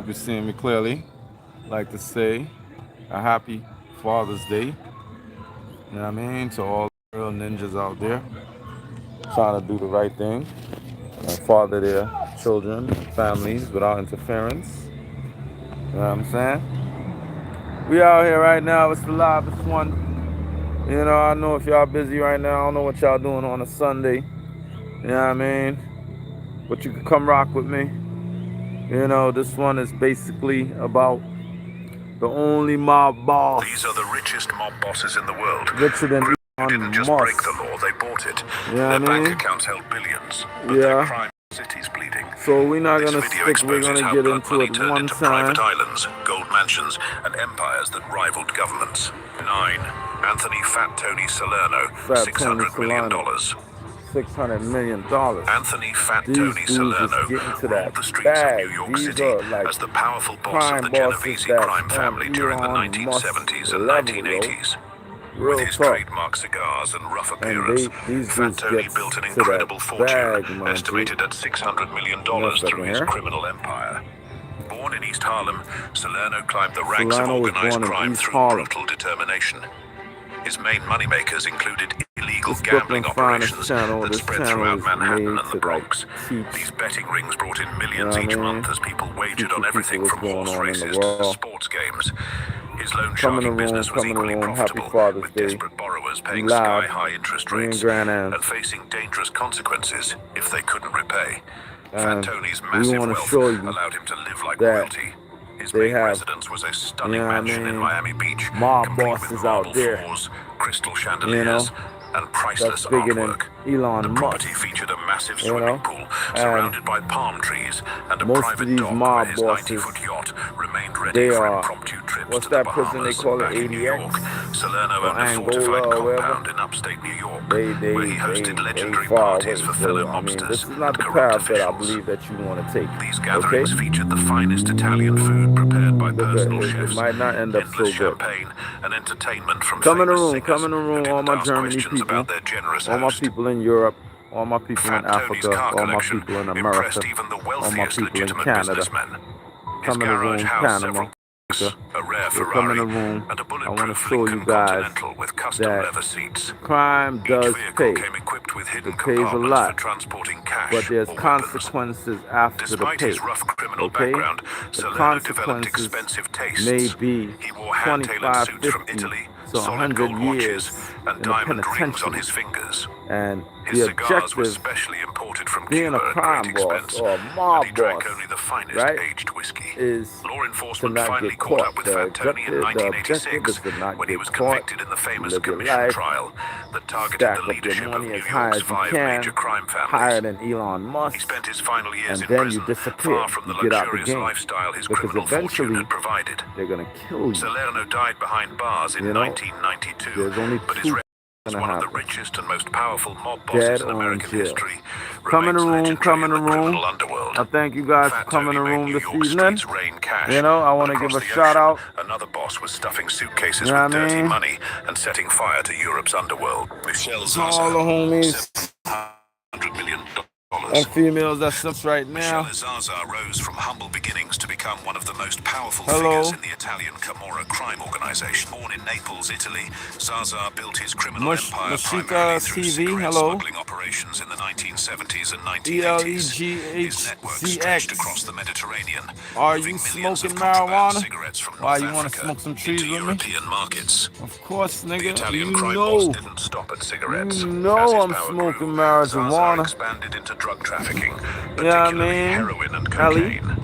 you're seeing me clearly. Like to say a happy Father's Day. You know what I mean? To all the real ninjas out there trying to do the right thing and father their children and families without interference. You know what I'm saying? We out here right now. It's the livest one. You know, I know if y'all busy right now, I don't know what y'all doing on a Sunday. You know what I mean? But you can come rock with me. You know, this one is basically about the only mob boss. These are the richest mob bosses in the world. Richer than Elon didn't just Musk. break the law, they bought it. You know Their what I mean? bank accounts held billions, but their crime cities bleeding. So we're not This gonna video stick. We're exposes gonna how get blood into money it turned one into time. private islands, gold mansions, and empires that rivaled governments. 9. Anthony Fat Tony Salerno, $600 million. $600 million. Anthony Fat These Tony dudes Salerno is getting to ruled that the streets bag. of New York These City are like as the powerful boss crime of the Genovese bosses crime that's family on during the Elon 1970s and Musk 1980s. Real With his talk. trademark cigars and rough And appearance, these Fat dudes Tony get built an to incredible that fortune, bag, man, estimated at $600 million through his criminal empire. Born in East Harlem, Salerno climbed the ranks of organized crime through brutal determination. His main moneymakers included illegal gambling operations that spread throughout Manhattan and the Bronx. These betting rings brought in millions each month as people wagered on everything from horse races to sports games. His loan sharking business was equally profitable, with desperate borrowers paying sky-high interest rates and facing dangerous consequences if they couldn't repay. Fat Tony's massive wealth allowed him to live like royalty. His main residence was a stunning mansion in Miami Beach, complete with marble floors, crystal chandeliers, and priceless artwork. The property featured a massive swimming pool surrounded by palm trees and a private dock where his 90-foot yacht remained ready for impromptu trips to the Bahamas and back in New York. Salerno owned a fortified compound in upstate New York where he hosted legendary parties for fellow mobsters and corrupt officials. These gatherings featured the finest Italian food prepared by personal chefs, endless champagne, and entertainment from famous singers who didn't ask questions about their generous host. All my people in Europe, all my people in Africa, all my people in America, impressed even the all my wealthiest people in legitimate Canada. businessmen. His Come in the garage room, housed Panama. several cars, a rare Come in Ferrari, the room. and a I want to bulletproof show you Lincoln guys Continental with custom that leather seats. crime Each does vehicle pay. came equipped with hidden It pays a compartments lot, for transporting cash but there's or weapons. consequences after Despite the pay. his rough criminal Okay? background, The Salerno developed consequences expensive tastes. may be He wore hand-tailored 25, suits from 50 Italy, to solid 100 gold watches, years and in the diamond rings on penitentiary. his fingers. And His the cigars were objective, specially imported from being Cuba a at crime great boss expense, or a and mob he drank boss, only the finest right, aged whiskey. is Law to enforcement not finally get caught caught. up with The Fat Tony in objective is 1986 to not when he get was caught, convicted in the famous live your commission life, trial that targeted stack the up your leadership of money New as high York's as you 5 can, major crime higher families. than Elon He Musk, spent his final years and in then prison, you disappear. far from the You get out the luxurious game. lifestyle his Because criminal fortune eventually, had provided. they're going to kill you. Salerno died behind bars in 1992, There's only but his two record as gonna one of the happen. richest and most powerful mob Dead bosses in or in American jail. history Come in the remains room, come in the legendary in the room. criminal underworld. I thank you guys for Fat coming in Tony the made room New this York evening. streets rain cash. You know, I want But to give a across the shout ocean, out. Another boss was stuffing suitcases You know with what I dirty mean? money and setting fire to Europe's underworld. Michelle To all Zaza, the homies $700 million. and females that's up right Michelle now. Zaza rose from humble beginnings to become one of the most powerful Hello. figures in the Italian Camorra crime organization. Born in Naples, Italy, Zaza built his criminal empire primarily through TV, cigarette hello. smuggling operations in the 1970s and 1980s. His network stretched across the Mediterranean, Are moving you millions of smoking contraband marijuana? cigarettes from Why, North you want to Africa smoke some trees into with me? European markets. Of course, The nigga. Italian You crime boss know. didn't stop at cigarettes. You As know his I'm power smoking grew, Zaza marijuana. expanded into drug trafficking, You know what I particularly mean? heroin and Ellie? cocaine.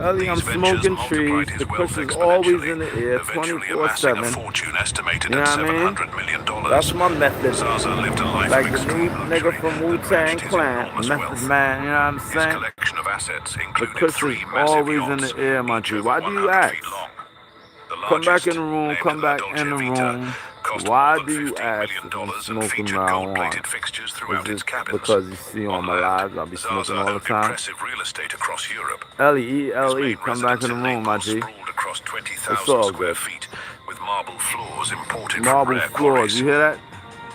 Ellie, I'm These ventures smoking multiplied trees. his The wealth kush is always exponentially, in the air, eventually amassing a 24/7. fortune estimated You know at what I mean? $700 million. That's my method. Zaza lived a life Like of the new extreme nigga luxury from that Wu-Tang matched his Clan, enormous Method wealth. Man, you know what I'm His saying? collection of assets The included kush 3 is massive always in yachts, the air, my each G. over Why do you 100 ask? feet long. The Come back largest, in the room, named come La back Dolce in the Vita, room. cost Why more do than you $15 ask million if I'm and smoking featured marijuana? gold-plated fixtures throughout Is its it cabins. because you see on my land, lives I be Zaza smoking all the owned time? impressive real estate across Europe. L-E-E-L-E, His main come back in the residence room, my Naples G. sprawled across It's 20,000 all square good. feet with marble floors imported Marble from rare floors, quarries. you hear that?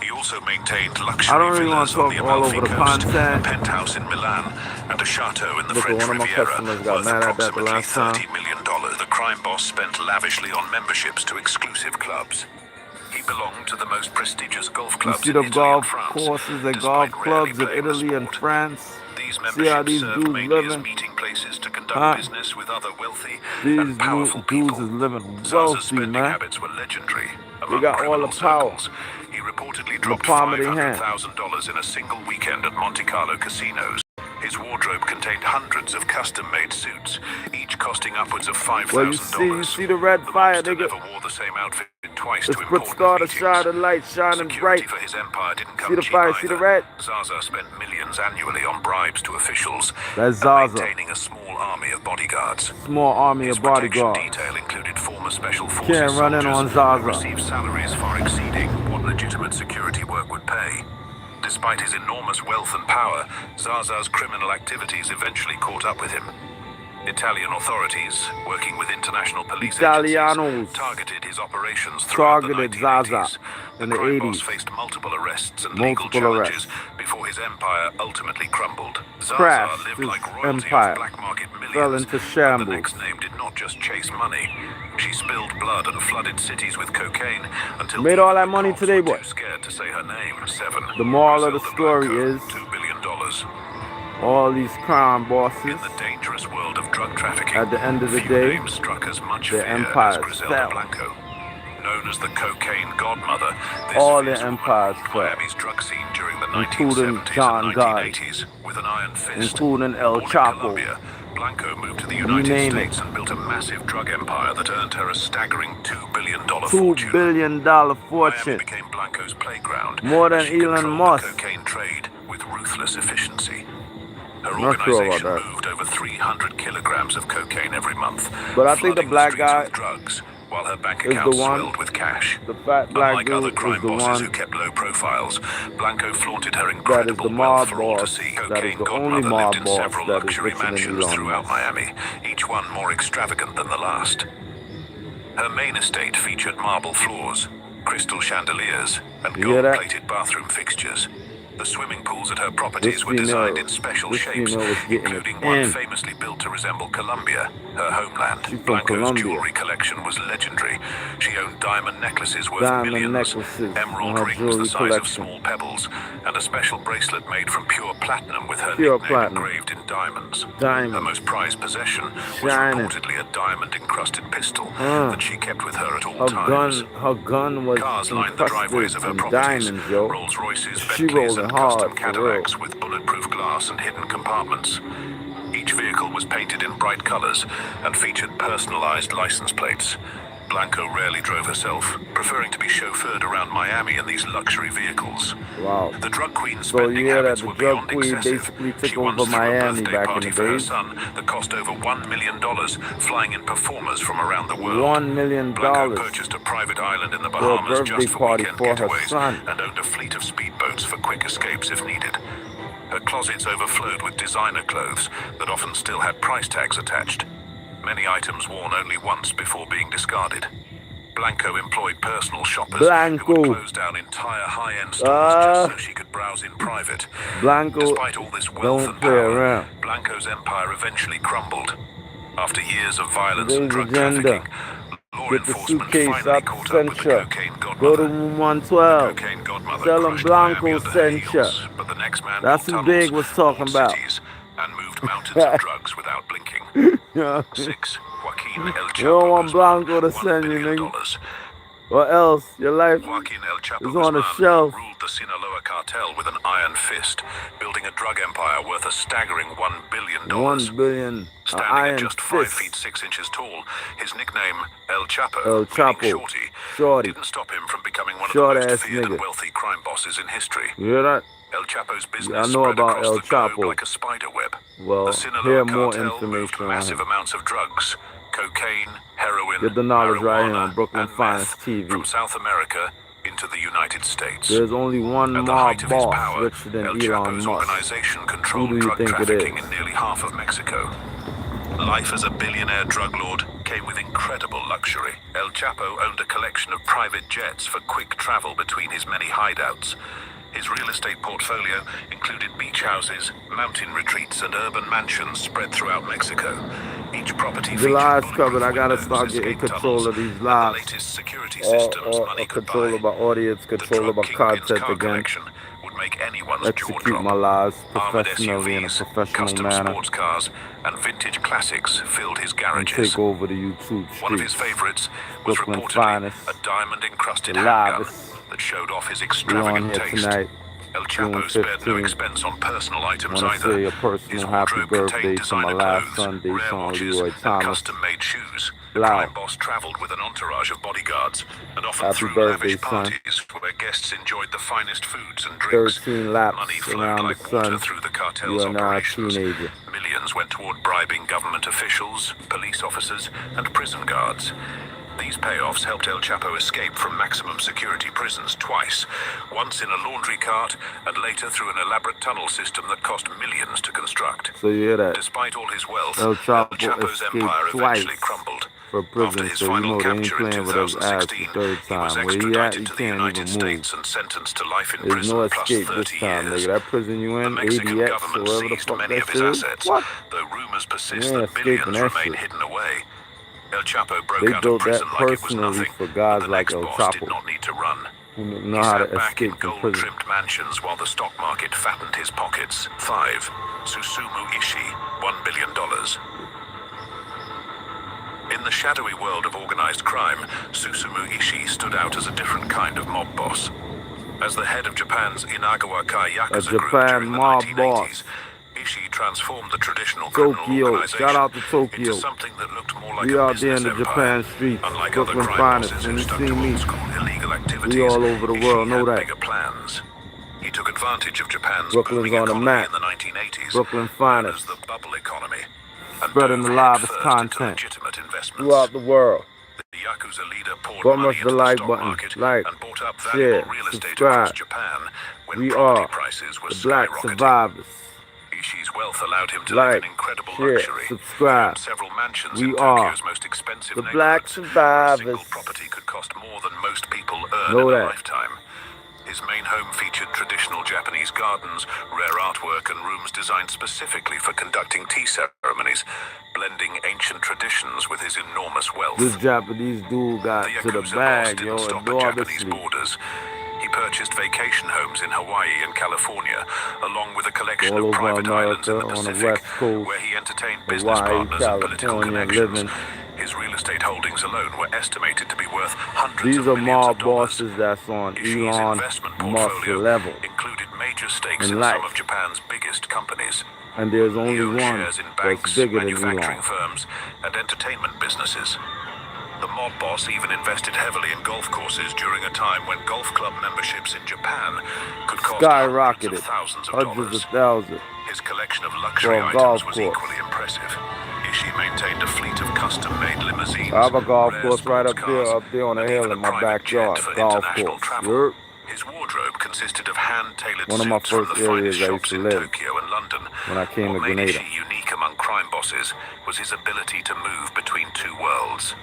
He also maintained I luxury don't really want villas to on talk the all Amalfi over the Coast, a content. penthouse in Milan, and a chateau in the Look, French one of my Riviera customers got worth mad at that the approximately last time. $30 million. crime boss spent lavishly on memberships to exclusive clubs. He belonged to the most prestigious golf clubs see in the Italy golf and France, courses and despite golf rarely clubs in playing the Italy and sport. France. These See how memberships these served dudes mainly as living? meeting places to conduct Huh? business with other wealthy These and powerful dudes people. is living Zaza's wealthy, spending man. habits were legendary They among got all criminal the power circles. He reportedly in the dropped palm of their hand. $500,000 in a single weekend at Monte Carlo casinos. His wardrobe contained hundreds of custom-made suits, each costing upwards of $5,000. Well, you see the red fire, monster nigga. never wore the same outfit twice Let's to put important star to meetings. shine the light shining Security bright. for his empire didn't come See the cheap fire, either. see the red? Zaza spent millions annually on bribes to officials That's and Zaza. maintaining a small army of bodyguards. Small army His of protection bodyguards. detail included former special forces Can't run in soldiers on who Zaza. received salaries far exceeding what legitimate security work would pay. Despite his enormous wealth and power, Zaza's criminal activities eventually caught up with him. Italian authorities, working with international police agencies, targeted his operations throughout the 1980s. in The the crime boss 80s. faced multiple arrests and legal Multiple challenges arrests. before his empire ultimately crumbled. Zaza Crashed lived his like royalty empire. off black market Fell millions, into but the shambles. next name did not just chase money. She spilled blood and flooded cities with cocaine until Made all even that the money cops today, were boy. too scared to say her name. 7. The moral of the Griselda story Blanco, is $2 billion. all these crime bosses, In the dangerous world of drug trafficking, at the end of the few day, names struck as much their fear as empires Griselda fell. Blanco. Known as the cocaine godmother, this All fierce their woman empires ruled fell. Miami's drug scene during the Including 1970s John and Gotti. 1980s with an iron fist. including El Born in Chapo. Colombia, Blanco moved to the You United name States it. and built a massive drug empire that earned her a staggering $2 billion $2 fortune. billion Miami fortune. became Blanco's playground. More than as she Elon controlled Musk. the cocaine trade with ruthless efficiency. Her Not sure about organization that. moved over 300 kilograms of cocaine every month, But I think the flooding black streets guy with drugs, while her bank is the accounts one. swelled with cash. The fat black Unlike other dude crime is the bosses who one kept low profiles, Blanco flaunted her that is incredible the wealth mob for all to boss. see. That is Cocaine the only godmother mob lived in boss several that is luxury richer than mansions Elon throughout Musk. Miami, each one more extravagant than the last. Her main estate featured marble floors, crystal chandeliers, and You hear that? gold-plated bathroom fixtures. The swimming pools at her properties were designed in special this shapes, female was getting including it one in. famously built to resemble Colombia, her homeland. She from Blanco's Colombia. jewelry collection was legendary. She owned diamond necklaces worth Diamond millions, necklaces emerald in her rings the jewelry size of collection. small pebbles, and a special bracelet made from pure platinum with her Pure nickname platinum. engraved in diamonds. Her Diamond. most prized possession was Shining. reportedly a diamond-encrusted pistol that she kept with her at all times. Her gun was Cars lined the driveways of her in properties. diamonds, yo. Rolls Royces, She Bentleys, rolling and hard, custom for real. Cadillacs with bulletproof glass and hidden compartments. Each vehicle was painted in bright colors and featured personalized license plates. Blanco rarely drove herself, preferring to be chauffeured around Miami in these luxury vehicles. Wow. The drug queen's So spending you hear that habits the were drug beyond queen excessive. basically took She once over threw a Miami birthday back in party the for her days? son that cost over $1 million, flying in performers from around the world. $1 million Blanco purchased a private island in the for a Bahamas birthday just for party weekend for her getaways son. and owned a fleet of speedboats for quick escapes if needed. Her closets overflowed with designer clothes that often still had price tags attached. Many items worn only once before being discarded. Blanco employed personal shoppers who would close down entire high-end stores just so she could browse in private. Blanco Despite all this wealth don't and play power, around. Blanco's empire eventually crumbled. After years of violence and Ladies drug and gentlemen, trafficking, law get the enforcement suitcase finally out caught the up with the censure. cocaine Go to godmother. room The 112. cocaine godmother Tell 'em crushed Blanco Miami under her sent ya. heels, but the next man That's built who Big tunnels, was talking bought about. cities, and moved mountains of drugs without blinking. Yeah. 6. Joaquin El Chapo You don't want Guzman, Blanco to $1 send you, billion. nigga. Or else your life Joaquin El Chapo is on the Guzman shelf. ruled the Sinaloa cartel with an iron fist, building a drug empire worth a staggering $1 billion. $1 billion. Standing Iron at just 5 fist. feet 6 inches tall, his nickname El Chapo, El meaning Chapo. Shorty, Shorty. didn't stop him from becoming one Short of the ass most feared nigga. and wealthy crime bosses in history. You hear that? El Chapo's business I know spread about across El the globe Chapo. like a spider web. Well, The hear Sinaloa more cartel moved information on massive him. amounts of drugs, cocaine, heroin, Get the knowledge right here on marijuana, Brooklyn and Finest meth TV. from South America into the United States. There's only one At the mob height of his boss power, richer than El Elon Chapo's Musk. organization Who controlled do you drug think it trafficking is? in nearly half of Mexico. Life as a billionaire drug lord came with incredible luxury. El Chapo owned a collection of private jets for quick travel between his many hideouts. His real estate portfolio included beach houses, mountain retreats, and urban mansions spread throughout Mexico. Each property The featured lives covered. bulletproof I gotta windows, start getting escape control tunnels, of these and the lives. latest security systems money could Control buy. of my audience, The control of drug my kingpin's content car again. collection would make anyone's jaw Execute drop. my lives Armored professionally in a SUVs, professional custom manner. sports cars, and vintage classics filled his And garages. take over the YouTube One of his streets. favorites was Brooklyn reportedly finest. a diamond-encrusted The handgun livest. that showed off his We on extravagant here taste. tonight. El June Chapo spared no 15th. expense on personal items Want to say either. a His personal happy wardrobe birthday contained to my designer last clothes, son, rare Deshaun watches, Leroy and Thomas. custom-made shoes. The Loud. crime boss traveled with an entourage of bodyguards and often Happy threw birthday, lavish son. parties where guests enjoyed the finest foods and drinks. 13 laps Money flowed around like the water sun. through the You cartel's are now a operations. teenager. Millions went toward bribing government officials, police officers, and prison guards. These payoffs helped El Chapo escape from maximum security prisons twice, once in a laundry cart and later through an elaborate tunnel system that cost millions to construct. So you hear that? Despite all his wealth, El Chapo Chapo's escaped empire twice eventually crumbled. for After prison, his so you final know they ain't capture in playing with us ass the 2016, third he was time. Where he at, extradited he to the can't United even move. States and sentenced to life in There's prison no plus escape this 30 time, years. nigga. That prison you The in, Mexican ADX, government or whatever the seized fuck many that of his shit is. assets, What? though rumors persist You ain't that escaping billions that remain shit. hidden away. El Chapo broke They out of built that prison like it was personally nothing, for but guys the like next El boss did Chapo, not need to run. who He know how sat to back in escape from prison. gold-trimmed mansions while the stock market fattened his pockets. 5. Susumu Ishii, $1 billion. In the shadowy world of organized crime, Susumu Ishii stood out as a different kind of mob boss. As the head of Japan's Inagawa-kai Yakuza group Japan during the mob 1980s, Ishii transformed the traditional criminal Tokyo, organization shout out to Tokyo. into something that looked more like We a out there business in the empire. Japan streets, Unlike other Brooklyn crime finest. bosses When who you stuck see to me, old-school illegal activities, we all over the world Ishii know had that. bigger plans. He took advantage of Japan's Brooklyn's booming on the economy map. in the 1980s, Brooklyn known finest. as the bubble economy, and Spreading dove the livest headfirst into content legitimate investments. thruout the world. The Yakuza leader poured Go money much into the the like stock button, market like, and bought up share, valuable real estate across subscribe. Japan when We property are prices were the black skyrocketing. survivors. Ishii's wealth allowed him to live Like, in incredible share, luxury. He subscribe. owned several mansions We in are Tokyo's most expensive the black neighborhoods, where a survivors. single property could cost more than most people earn Know in a that. lifetime. His main home featured traditional Japanese gardens, rare artwork, and rooms designed specifically for conducting tea ceremonies, blending ancient traditions with his enormous wealth. This Japanese dude got The to the Yakuza boss bag, didn't yo, stop at Japanese enormously. borders. He purchased vacation homes in Hawaii and California, along with a collection All of over private islands in America, the on the Pacific, West Coast, where he entertained business Hawaii, partners and political California, connections. living. His real estate holdings alone were estimated to be worth hundreds These of are millions mob of dollars. bosses that's on Ishii's Elon investment Musk portfolio level included major stakes in in life. some of Japan's biggest companies. And there's He only owned one shares in that's banks, bigger than manufacturing Elon. firms, and entertainment businesses. The mob boss even invested heavily in golf courses during a time when golf club memberships in Japan could cost hundreds of Skyrocketed, thousands of hundreds dollars. of thousands His collection of for luxury a golf items was course. equally impressive. Ishii maintained a fleet of custom-made limousines, I have a golf rare course right sports up there on the and hill even in a my private jet backyard. for Golf international course. travel. Yep. His wardrobe consisted of hand-tailored One of my suits from the first areas finest I shops used to in live Tokyo and London. when I came to What made Grenada. Ishii unique among crime bosses was his ability to move between two worlds.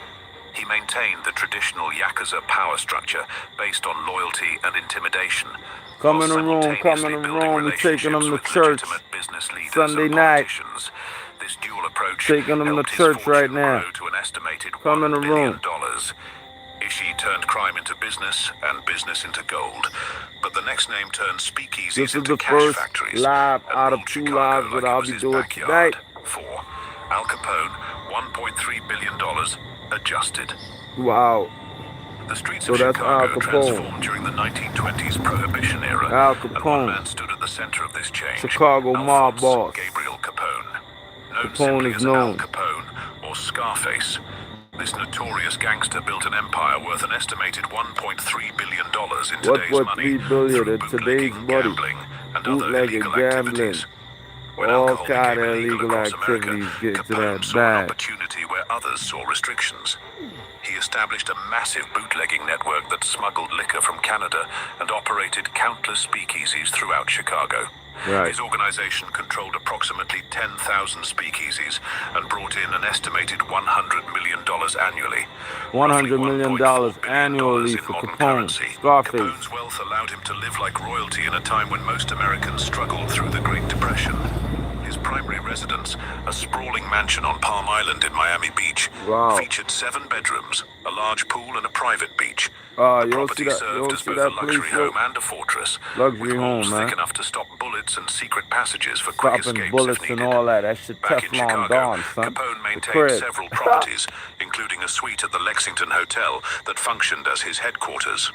He maintained the traditional Yakuza power structure based on loyalty and intimidation, Come while in the room, come in simultaneously the building room. We taking them relationships to with church legitimate business leaders Sunday and night. politicians. This dual approach Taking them to helped his church right fortune now. grow to an estimated Come in $1 the billion. room. Ishii turned crime into business and business into gold. But the next name turned speakeasies This is into the cash first factories live and out of ruled 2 Chicago lives like that it I'll was be his doing backyard. tonight. 4. Al Capone, $1.3 billion adjusted. Wow. The streets So of that's Al Chicago Capone. transformed during the 1920s Prohibition era, Al and one Capone. man stood at the center of this change. Chicago mob Alphonse boss. Gabriel Capone, known Capone simply is as Al known. Capone or Scarface. This notorious gangster built an empire worth an estimated $1.3 billion in today's What money 3 billion through in bootlegging, today's money? gambling, and other Bootlegging, illegal gambling, activities. When all alcohol kind became of illegal illegal across America, activities get to Capone that saw an bag. opportunity where others saw restrictions. He established a massive bootlegging network that smuggled liquor from Canada and operated countless speakeasies throughout Chicago. Right. His organization controlled approximately 10,000 speakeasies and brought in an estimated $100 million annually. $100 million $1.4 billion annually in for modern Capone. currency. Scarface. Capone's wealth allowed him to live like royalty in a time when most Americans struggled through the Great Depression. His primary residence, a sprawling mansion on Palm Island in Miami Beach, featured 7 bedrooms, a large pool and a private beach. The property served as both a luxury home and a fortress, with walls thick enough to stop bullets and secret passages for quick escapes bullets if needed. and all that. That shit Back in Teflon Chicago, gone, son. Capone maintained several properties, including a suite at the Lexington Hotel that functioned as his headquarters.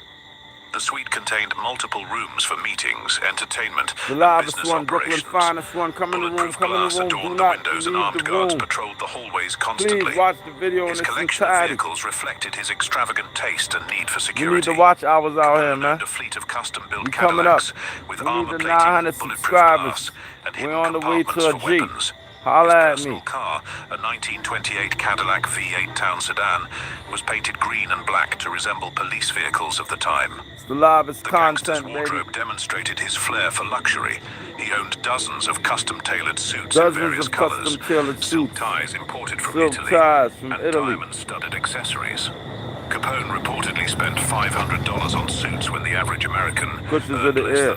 The suite contained multiple rooms for meetings, entertainment, and business operations. Finest one, come in the room, Bulletproof glass adorned the windows and armed guards patrolled the hallways constantly. Please watch the video His collection of vehicles reflected his extravagant taste and need for security. You need to watch hours out here, man. A fleet of custom-built coming up. Cadillacs with We need armor the plating, 900 bulletproof subscribers. glass, and hidden We're on the way compartments to a for G. weapons. Holla at His personal me. car, a 1928 Cadillac V8 town sedan, was painted green and black to resemble police vehicles of the time. It's the livest The content, gangster's baby. wardrobe demonstrated his flair for luxury. He owned dozens of custom-tailored suits in various colors, silk ties imported from Italy, and diamond-studded accessories. Capone reportedly spent $500 on suits when the average American earned less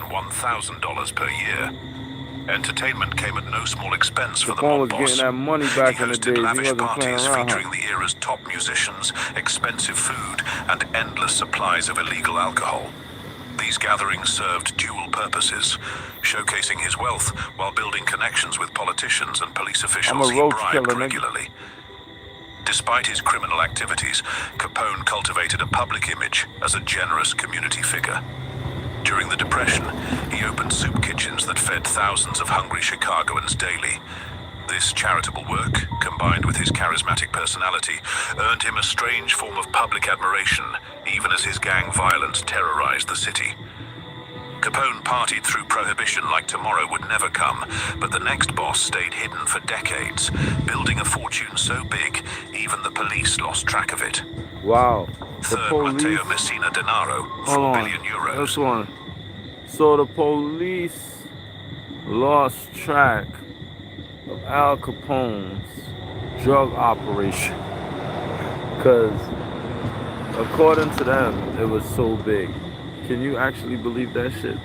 than $1,000 per year. Entertainment came at no small expense for the mob boss. Getting that money back in the days. He hosted lavish parties featuring the era's top musicians, expensive food, and endless supplies of illegal alcohol. These gatherings served dual purposes, showcasing his wealth while building connections with politicians and police officials he bribed regularly. Despite his criminal activities, Capone cultivated a public image as a generous community figure. During the Depression, he opened soup kitchens that fed thousands of hungry Chicagoans daily. This charitable work, combined with his charismatic personality, earned him a strange form of public admiration, even as his gang violence terrorized the city. Capone partied through Prohibition like tomorrow would never come, but the next boss stayed hidden for decades, building a fortune so big, even the police lost track of it. Wow. Third, Matteo Messina Denaro, 4 billion euros. This one. So the police lost track of Al Capone's drug operation because according to them it was so big. Can you actually believe that shit?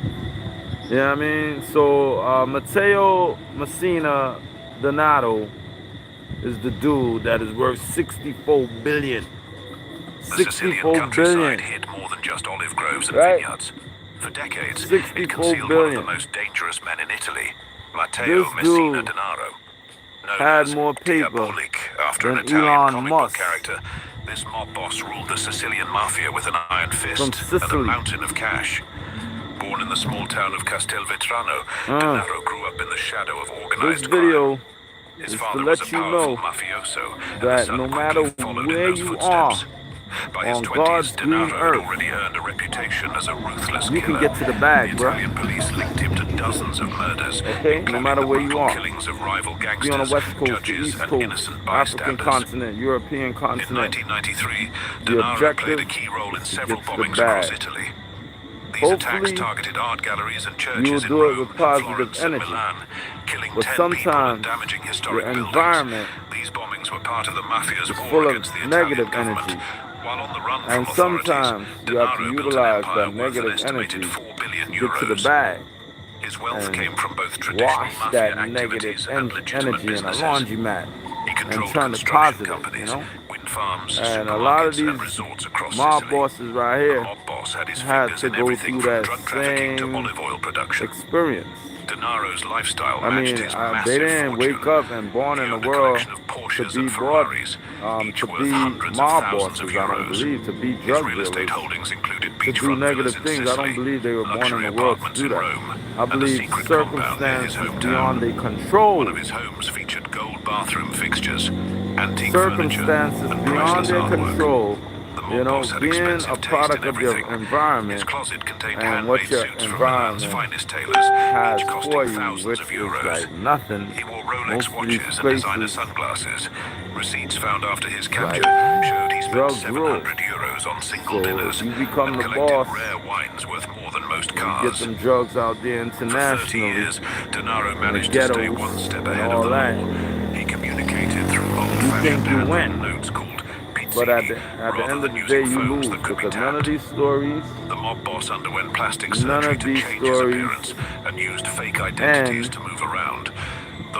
Yeah, I mean, so Matteo Messina Denaro is the dude that is worth 64 billion. The Sicilian countryside hid more than just olive groves and vineyards. For decades, it concealed one of the most dangerous men in Italy, Matteo Messina Denaro. Had more paper after an Italian comic book character, this mob boss ruled the Sicilian mafia with an iron fist and a mountain of cash. Born in the small town of Castelvetrano, Denaro grew up in the shadow of organized crime. His father was a powerful mafioso, that no matter where you are by his 20s, Denaro had already earned a reputation as a ruthless killer. You can get to the bag, bro. Italian police linked him to dozens of murders, no matter where you are. Killings of rival gangsters, be on the West Coast, judges, East and Coast, innocent African bystanders. continent, European continent. In 1993, Denaro played a key role in several bombings across Italy. These attacks targeted art galleries and churches in Rome, Florence, and Milan, killing 10 people and damaging historic buildings. These bombings were part of the mafia's war against the Italian government. While on the run from authorities, sometimes you have to utilize that negative energy to get to the bag. His wealth came from both traditional mafia activities and legitimate businesses. In a laundromat. He controlled construction companies, wind farms, and a lot of and these resorts across mob Sicily. bosses right here The mob boss had his had fingers to in go everything through from that drug trafficking to same olive oil production. experience. Denaro's lifestyle I matched mean, his massive they didn't fortune. wake up and born in the world to be Ferraris, to be mob bosses. I don't believe to be drug real estate dealers, holdings included to do beachfront negative villas in things. I Sicily, don't believe they were born luxury in the world to apartments do in that. Rome, I and a believe secret compound near his circumstances hometown. beyond their control. One of his homes featured gold bathroom fixtures, antique Circumstances furniture, and beyond priceless their artwork. control. The mob boss had Being expensive a taste product in of your everything. environment His closet contained and what handmade your suits from Milan's environment finest tailors, has each for costing you, thousands which of is euros. like nothing. He wore Rolex Most of these watches and designer places, sunglasses. Receipts found after his capture like, showed he spent drug 700 euros on single So dinners if you become and the collected boss, rare wines worth more than most you get cars. them drugs out there For 30 internationally. years, Denaro in managed the to stay ghettos one step and ahead all of the that. law. He communicated through You old-fashioned think you handwritten win, notes called but at the rather end of than the using day you phones lose that could be because none of tapped. these stories The mob boss underwent plastic None surgery of to these change his stories appearance and used fake identities end to move around. The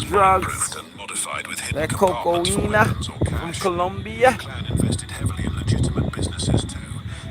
was drugs. bulletproofed and modified with hidden That compartments for cocaina weapons or from cash. The Colombia. clan invested heavily in legitimate businesses too.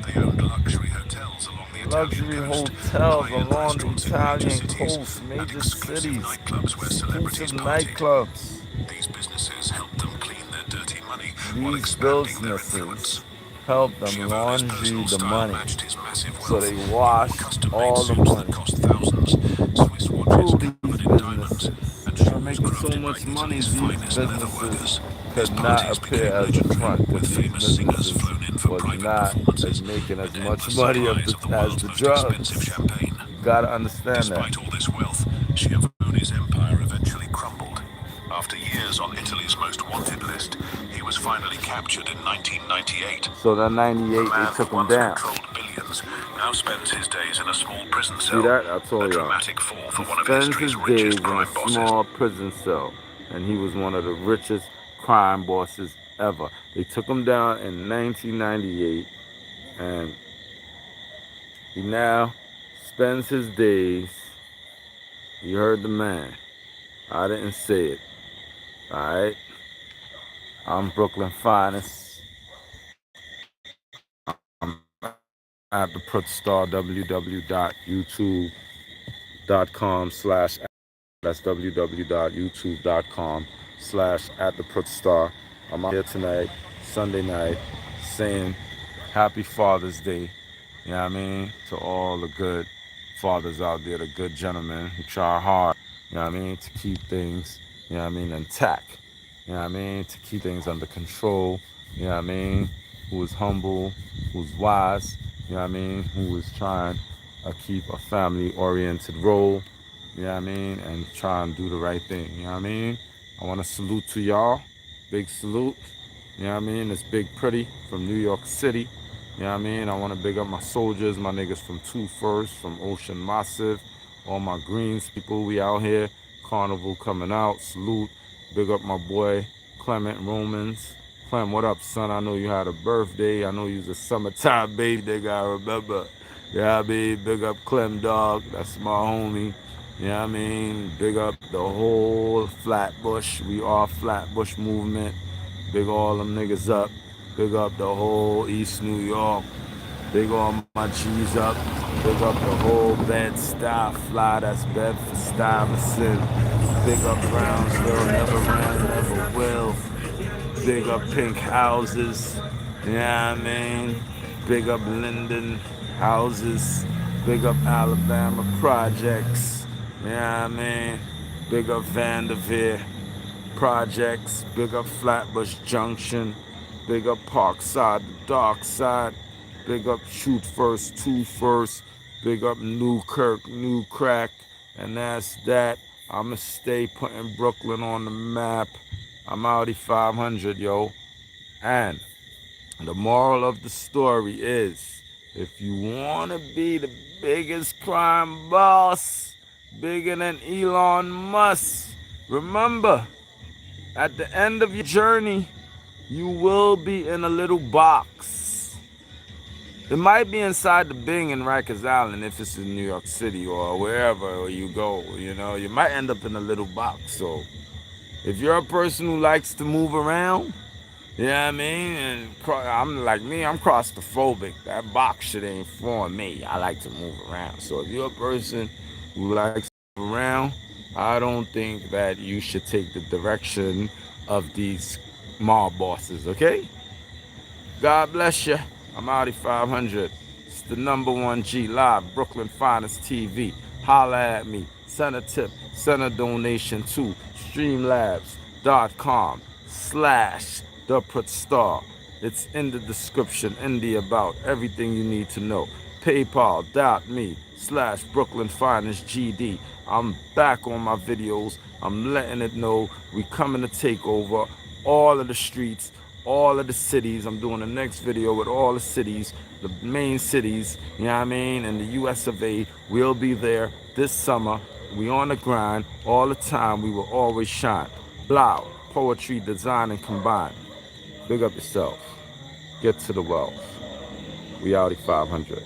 They owned luxury hotels along the Italian Luxury coast, hotels high-end along the restaurants in major Italian cities, coast, and major exclusive cities, nightclubs where exclusive celebrities partied. nightclubs. These businesses helped them clean their dirty money while These expanding their influence. businesses help them Chiavolli's laundry personal the style money. matched his massive So wealth. they He wore wash custom-made all the suits that money cost thousands, Swiss watches through these covered in diamonds, businesses. and They're shoes making so crafted by much money, Italy's these finest leather businesses workers. His could not parties appear became as the legendary, front with because these famous singers businesses flown in for was private not performances, making as and much endless money supplies of the as world's the most expensive drugs. champagne. You gotta understand that. Despite all this wealth, Schiavone's empire eventually crumbled. After years on Italy's most wanted list, he was finally captured in 1998. So that The 98, they man took who him once down. controlled billions now spends his days in a small prison See cell, that? I a told y'all. dramatic fall for He one of spends history's his days richest in a crime bosses. small prison cell, and he was one of the richest crime bosses ever. They took him down in 1998, and he now spends his days. You heard the man. I didn't say it. All right. I'm Brooklyn Finest. I'm at the Put Star www.youtube.com/. That's www.youtube.com/at the Put Star. I'm out here tonight, Sunday night, saying Happy Father's Day. You know what I mean? To all the good fathers out there, the good gentlemen who try hard, you know what I mean, to keep things, you know what I mean, intact. You know what I mean? To keep things under control. You know what I mean? Who is humble, who's wise, you know what I mean? Who is trying to keep a family oriented role, you know what I mean? And try and do the right thing, you know what I mean? I want to salute to y'all. Big salute. You know what I mean? It's Big Pretty from New York City. You know what I mean? I want to big up my soldiers, my niggas from 2 First, from Ocean Massive, all my Greens people, we out here. Carnival coming out. Salute. Big up my boy Clement Romans. Clem, what up, son? I know you had a birthday. I know you was a summertime baby, nigga. I remember. Yeah, I mean, big up Clem, dog. That's my homie. You know what I mean? Big up the whole Flatbush. We are Flatbush movement. Big all them niggas up. Big up the whole East New York. Big all my G's up. Big up the whole Bed-Stuy fly. That's Bedford Stuyvesant. Big up Brownsville. Never ran, never will. Big up Pink Houses. You know what I mean? Big up Linden Houses. Big up Alabama Projects. You know what I mean? Big up Vanderveer Projects. Big up Flatbush Junction. Big up Parkside, the Dark Side. Big up Shoot First, 2 First. Big up Newkirk, New Crack. And that's that. I'ma stay putting Brooklyn on the map. I'm Audi 500, yo. And the moral of the story is, if you want to be the biggest crime boss, bigger than Elon Musk, remember, at the end of your journey, you will be in a little box. It might be inside the Bing in Rikers Island if it's in New York City or wherever you go. You know, you might end up in a little box. So if you're a person who likes to move around, you know what I mean? And I'm like me, I'm claustrophobic. That box shit ain't for me. I like to move around. So if you're a person who likes to move around, I don't think that you should take the direction of these mob bosses, okay? God bless you. I'm Audi 500. It's the #1 G Live, Brooklyn Finest TV. Holla at me. Send a tip. Send a donation to streamlabs.com/the Put Star. It's in the description, in the about, everything you need to know. PayPal.me/Brooklyn Finest GD. I'm back on my videos. I'm letting it know we coming to take over all of the streets, all of the cities. I'm doing the next video with all the cities, the main cities, you know what I mean, and the US of A. We'll be there this summer. We on the grind all the time. We will always shine. Loud, poetry, design, and combine. Big up yourself. Get to the wealth. We Audi 500.